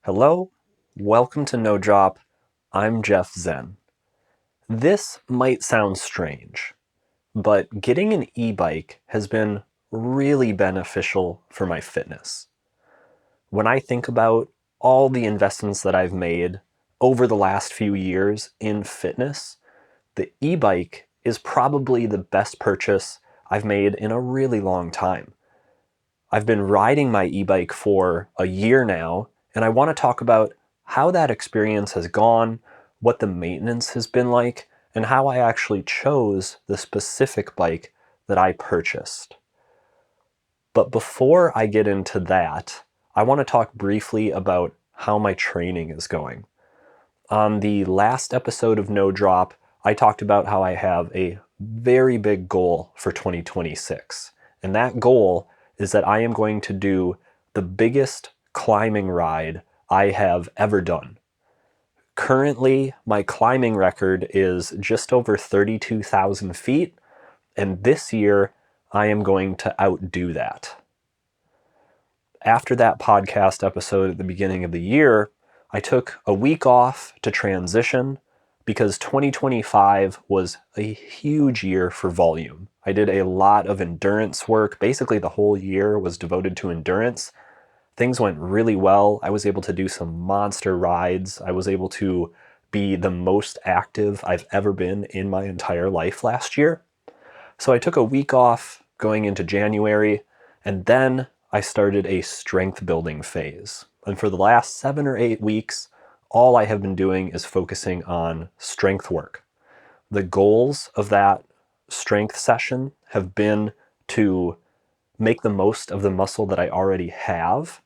Hello, welcome to No Drop. I'm Jeff Zen. This might sound strange, but getting an e-bike has been really beneficial for my fitness. When I think about all the investments that I've made over the last few years in fitness, the e-bike is probably the best purchase I've made in a really long time. I've been riding my e-bike for a year now, and I want to talk about how that experience has gone, what the maintenance has been like, and how I actually chose the specific bike that I purchased. But before I get into that, I want to talk briefly about how my training is going. On the last episode of No Drop, I talked about how I have a very big goal for 2026. And that goal is that I am going to do the biggest climbing ride I have ever done. Currently, my climbing record is just over 32,000 feet, and this year I am going to outdo that. After that podcast episode at the beginning of the year, I took a week off to transition because 2025 was a huge year for volume. I did a lot of endurance work. Basically, the whole year was devoted to endurance. Things went really well. I was able to do some monster rides. I was able to be the most active I've ever been in my entire life last year. So I took a week off going into January, and then I started a strength building phase. And for the last 7 or 8 weeks, all I have been doing is focusing on strength work. The goals of that strength session have been to make the most of the muscle that I already have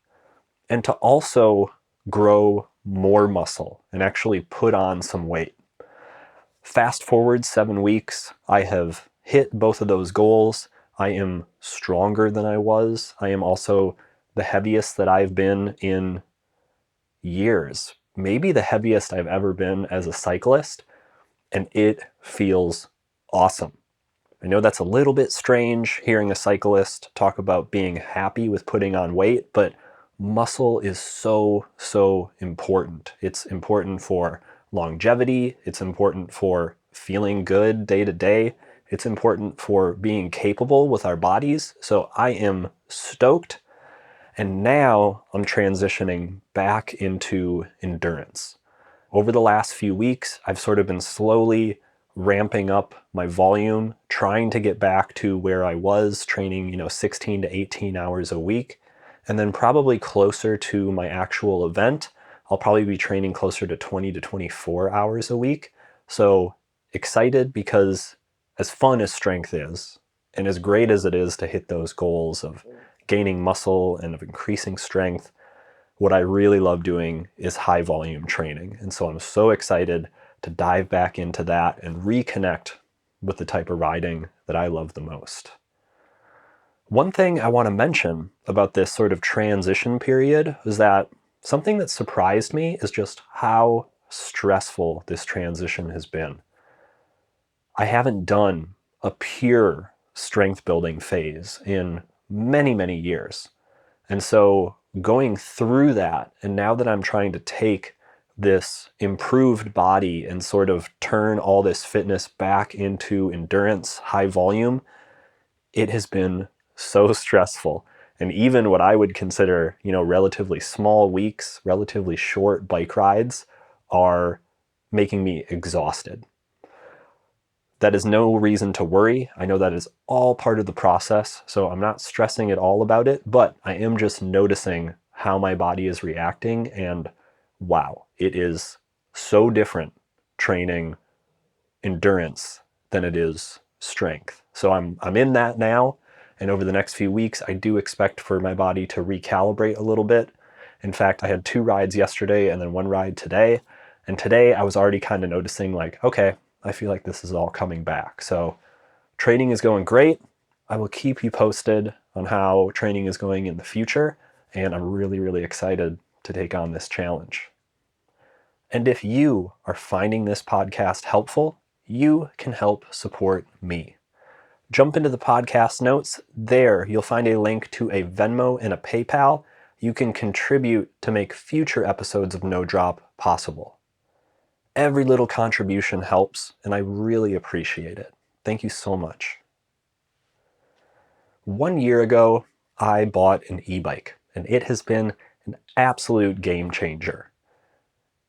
and to also grow more muscle and actually put on some weight. Fast forward 7 weeks, I have hit both of those goals. I am stronger than I was. I am also the heaviest that I've been in years, maybe the heaviest I've ever been as a cyclist, and it feels awesome. I know that's a little bit strange hearing a cyclist talk about being happy with putting on weight, but muscle is so important. It's important for longevity. It's important for feeling good day to day. It's important for being capable with our bodies. So I am stoked. And now I'm transitioning back into endurance. Over the last few weeks, I've sort of been slowly ramping up my volume, trying to get back to where I was training, 16 to 18 hours a week. And then probably closer to my actual event, I'll probably be training closer to 20 to 24 hours a week. So excited because as fun as strength is, and as great as it is to hit those goals of gaining muscle and of increasing strength, what I really love doing is high volume training. And so I'm so excited to dive back into that and reconnect with the type of riding that I love the most. One thing I want to mention about this sort of transition period is that something that surprised me is just how stressful this transition has been. I haven't done a pure strength building phase in many years. And so going through that, and now that I'm trying to take this improved body and sort of turn all this fitness back into endurance, high volume, it has been so stressful. And even what I would consider, relatively small weeks, relatively short bike rides are making me exhausted. That is no reason to worry. I know that is all part of the process, so I'm not stressing at all about it, but I am just noticing how my body is reacting, and wow, it is so different training endurance than it is strength. So I'm in that now, and over the next few weeks, I do expect for my body to recalibrate a little bit. In fact, I had 2 rides yesterday and then 1 ride today, and today I was already kind of noticing like, okay, I feel like this is all coming back. So training is going great. I will keep you posted on how training is going in the future, and I'm really excited to take on this challenge. And if you are finding this podcast helpful, you can help support me. Jump into the podcast notes. There, you'll find a link to a Venmo and a PayPal. you can contribute to make future episodes of No Drop possible. Every little contribution helps, and I really appreciate it. Thank you so much. 1 year ago, I bought an e-bike, and it has been an absolute game changer.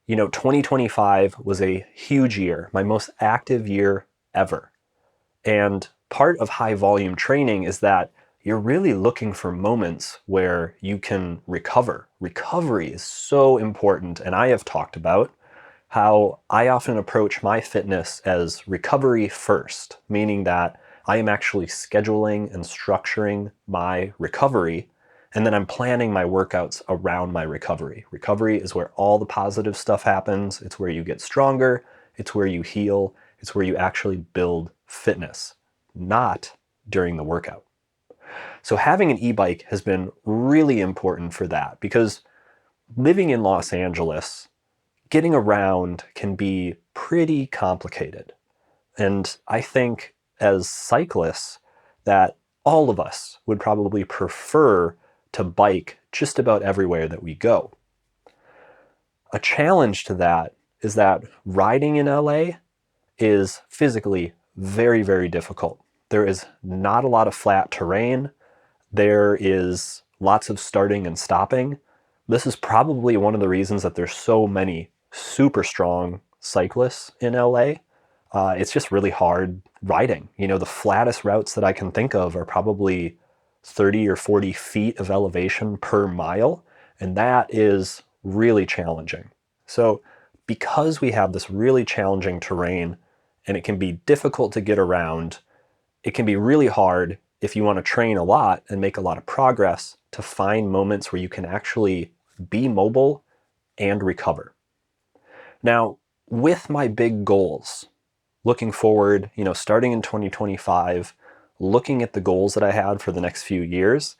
2025 was a huge year, my most active year ever. And part of high volume training is that you're really looking for moments where you can recover. Recovery is so important, and I have talked about how I often approach my fitness as recovery first, meaning that I am actually scheduling and structuring my recovery, and then I'm planning my workouts around my recovery. Recovery is where all the positive stuff happens. It's where you get stronger. It's where you heal. It's where you actually build fitness, not during the workout. So having an e-bike has been really important for that, because living in Los Angeles, getting around can be pretty complicated. And I think as cyclists that all of us would probably prefer to bike just about everywhere that we go. A challenge to that is that riding in LA is physically very, very difficult. There is not a lot of flat terrain. There is lots of starting and stopping. This is probably one of the reasons that there's so many super strong cyclists in LA. It's just really hard riding. The flattest routes that I can think of are probably 30 or 40 feet of elevation per mile, and that is really challenging. So because we have this really challenging terrain and it can be difficult to get around, it can be really hard if you want to train a lot and make a lot of progress to find moments where you can actually be mobile and recover. Now, with my big goals, looking forward, starting in 2025, looking at the goals that I had for the next few years,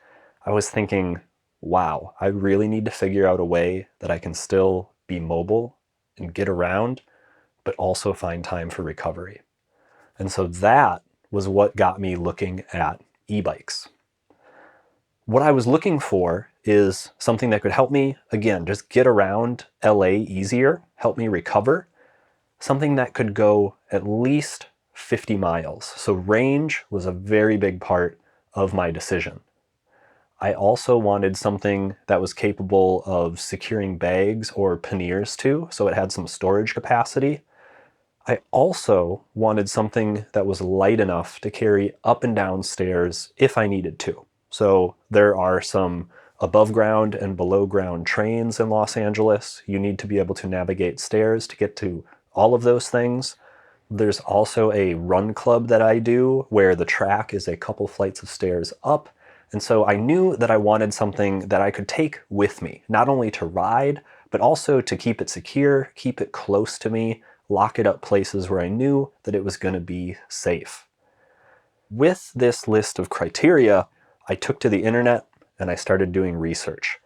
I was thinking, wow, I really need to figure out a way that I can still be mobile and get around, but also find time for recovery. And so that was what got me looking at e-bikes. What I was looking for is something that could help me, again, just get around LA easier, help me recover, something that could go at least 50 miles. So range was a very big part of my decision. I also wanted something that was capable of securing bags or panniers to, so it had some storage capacity. I also wanted something that was light enough to carry up and down stairs if I needed to. So there are some above ground and below ground trains in Los Angeles. You need to be able to navigate stairs to get to all of those things. There's also a run club that I do where the track is a couple flights of stairs up. And so I knew that I wanted something that I could take with me, not only to ride, but also to keep it secure, keep it close to me, lock it up places where I knew that it was going to be safe. With this list of criteria, I took to the internet and I started doing research.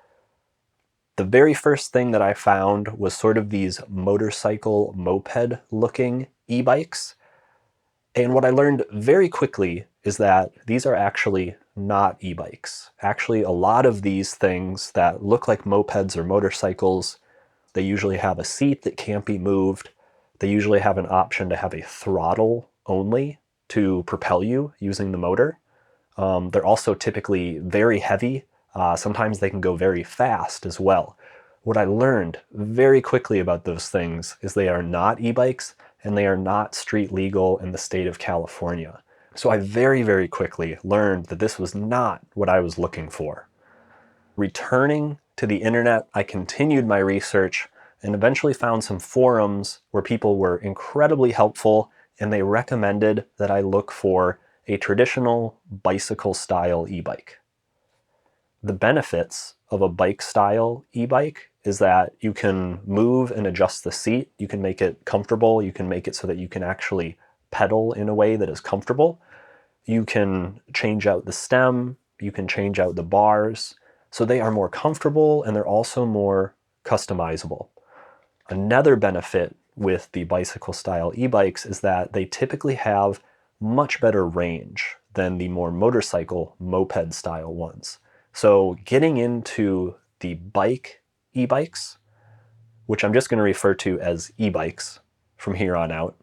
The very first thing that I found was sort of these motorcycle moped looking e-bikes. And what I learned very quickly is that these are actually not e-bikes. Actually, a lot of these things that look like mopeds or motorcycles, they usually have a seat that can't be moved. They usually have an option to have a throttle only to propel you using the motor. They're also typically very heavy. Sometimes they can go very fast as well. What I learned very quickly about those things is they are not e-bikes and they are not street legal in the state of California. So I very, very quickly learned that this was not what I was looking for. Returning to the internet, I continued my research and eventually found some forums where people were incredibly helpful and they recommended that I look for a traditional bicycle-style e-bike. The benefits of a bike-style e-bike is that you can move and adjust the seat, you can make it comfortable, you can make it so that you can actually pedal in a way that is comfortable. You can change out the stem, you can change out the bars, so they are more comfortable and they're also more customizable. Another benefit with the bicycle-style e-bikes is that they typically have much better range than the more motorcycle moped-style ones. So getting into the bike e-bikes, which I'm just going to refer to as e-bikes from here on out.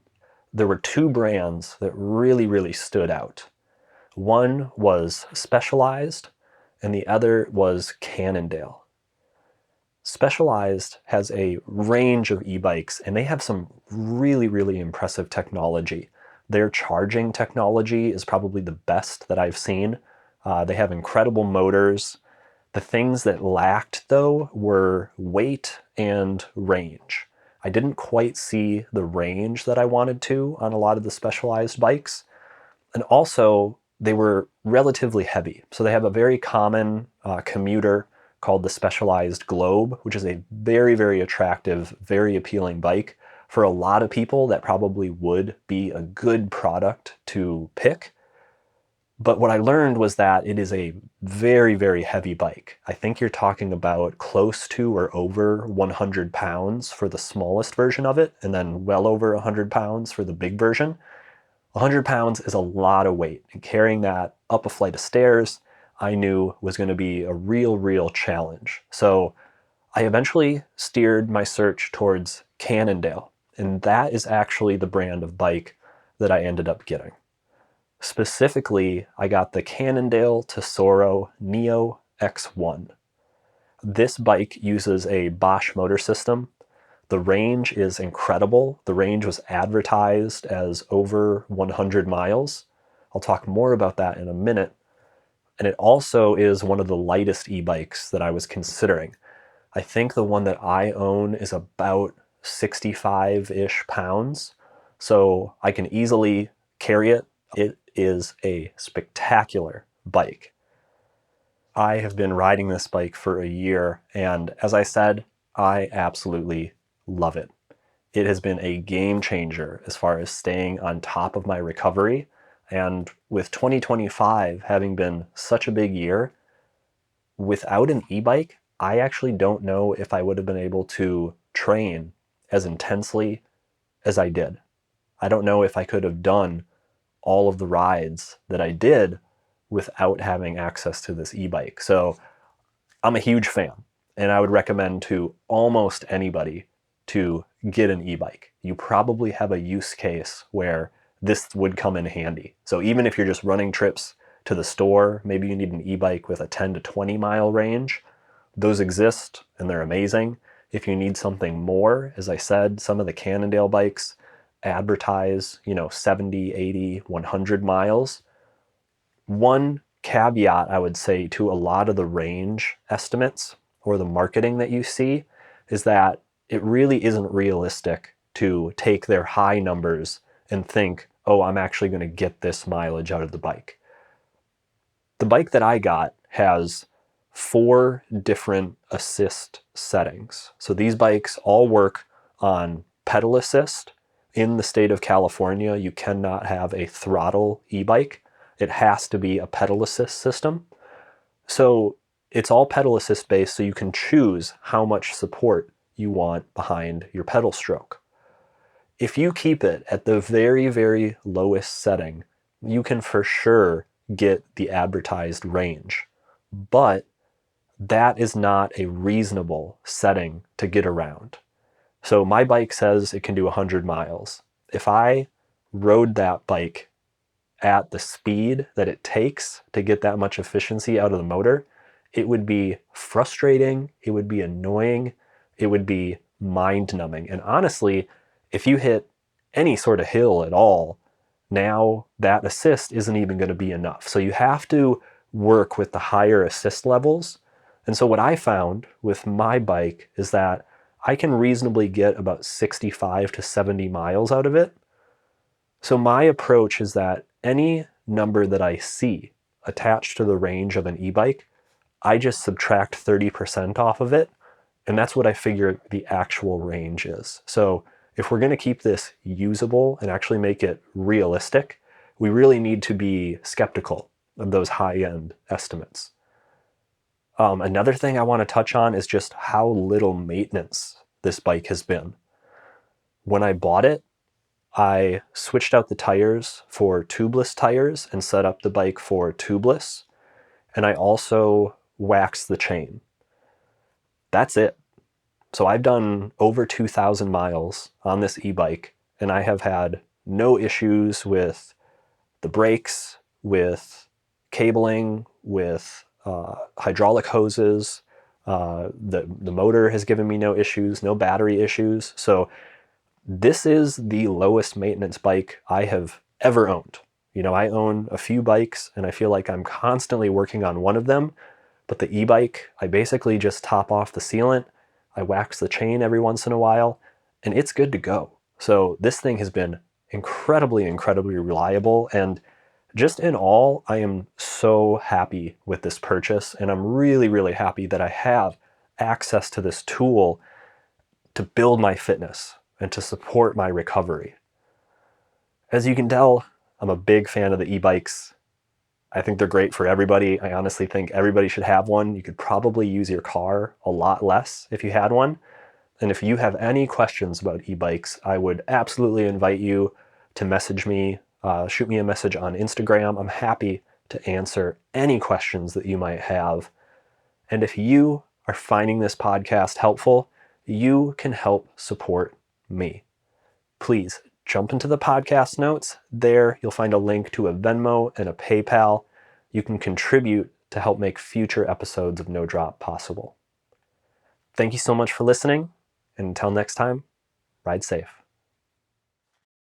There were two brands that really, really stood out. One was Specialized, and the other was Cannondale. Specialized has a range of e-bikes, and they have some really, really impressive technology. Their charging technology is probably the best that I've seen. They have incredible motors. The things that lacked, though, were weight and range. I didn't quite see the range that I wanted to on a lot of the Specialized bikes. And also, they were relatively heavy. So they have a very common commuter called the Specialized Globe, which is a very, very attractive, very appealing bike. For a lot of people, that probably would be a good product to pick. But what I learned was that it is a very, very heavy bike. I think you're talking about close to or over 100 pounds for the smallest version of it, and then well over 100 pounds for the big version. 100 pounds is a lot of weight, and carrying that up a flight of stairs, I knew was going to be a real, real challenge. So I eventually steered my search towards Cannondale, and that is actually the brand of bike that I ended up getting. Specifically, I got the Cannondale Tesoro Neo X1. This bike uses a Bosch motor system. The range is incredible. The range was advertised as over 100 miles. I'll talk more about that in a minute. And it also is one of the lightest e-bikes that I was considering. I think the one that I own is about 65-ish pounds, so I can easily carry it. It is a spectacular bike. I have been riding this bike for a year, and as I said, I absolutely love it. It has been a game changer as far as staying on top of my recovery, and with 2025 having been such a big year, without an e-bike, I actually don't know if I would have been able to train as intensely as I did. I don't know if I could have done all of the rides that I did without having access to this e-bike. So I'm a huge fan, and I would recommend to almost anybody to get an e-bike. You probably have a use case where this would come in handy. So even if you're just running trips to the store, maybe you need an e-bike with a 10 to 20 mile range, those exist and they're amazing. If you need something more, as I said, some of the Cannondale bikes advertise, 70, 80, 100 miles. One caveat I would say to a lot of the range estimates or the marketing that you see is that it really isn't realistic to take their high numbers and think, oh, I'm actually going to get this mileage out of the bike. The bike that I got has 4 different assist settings. So these bikes all work on pedal assist. In the state of California, you cannot have a throttle e-bike. It has to be a pedal assist system. So it's all pedal assist based, so you can choose how much support you want behind your pedal stroke. If you keep it at the very, very lowest setting, you can for sure get the advertised range. But that is not a reasonable setting to get around. So my bike says it can do 100 miles. If I rode that bike at the speed that it takes to get that much efficiency out of the motor, it would be frustrating, it would be annoying, it would be mind-numbing. And honestly, if you hit any sort of hill at all, now that assist isn't even going to be enough. So you have to work with the higher assist levels. And so what I found with my bike is that I can reasonably get about 65 to 70 miles out of it. So my approach is that any number that I see attached to the range of an e-bike, I just subtract 30% off of it, and that's what I figure the actual range is. So if we're going to keep this usable and actually make it realistic, we really need to be skeptical of those high-end estimates. Another thing I want to touch on is just how little maintenance this bike has been. When I bought it, I switched out the tires for tubeless tires and set up the bike for tubeless. And I also waxed the chain. that's it. So I've done over 2,000 miles on this e-bike, and I have had no issues with the brakes, with cabling, with hydraulic hoses. The motor has given me no issues, no battery issues. So this is the lowest maintenance bike I have ever owned. I own a few bikes and I feel like I'm constantly working on one of them, but the e-bike, I basically just top off the sealant, I wax the chain every once in a while, and it's good to go. So this thing has been incredibly, incredibly reliable, and just in all, I am so happy with this purchase, and I'm really, really happy that I have access to this tool to build my fitness and to support my recovery. As you can tell, I'm a big fan of the e-bikes. I think they're great for everybody. I honestly think everybody should have one. You could probably use your car a lot less if you had one. And if you have any questions about e-bikes, I would absolutely invite you to message me, shoot me a message on Instagram. I'm happy to answer any questions that you might have. And if you are finding this podcast helpful, you can help support me. Please jump into the podcast notes. There, you'll find a link to a Venmo and a PayPal. You can contribute to help make future episodes of No Drop possible. Thank you so much for listening, and until next time, ride safe.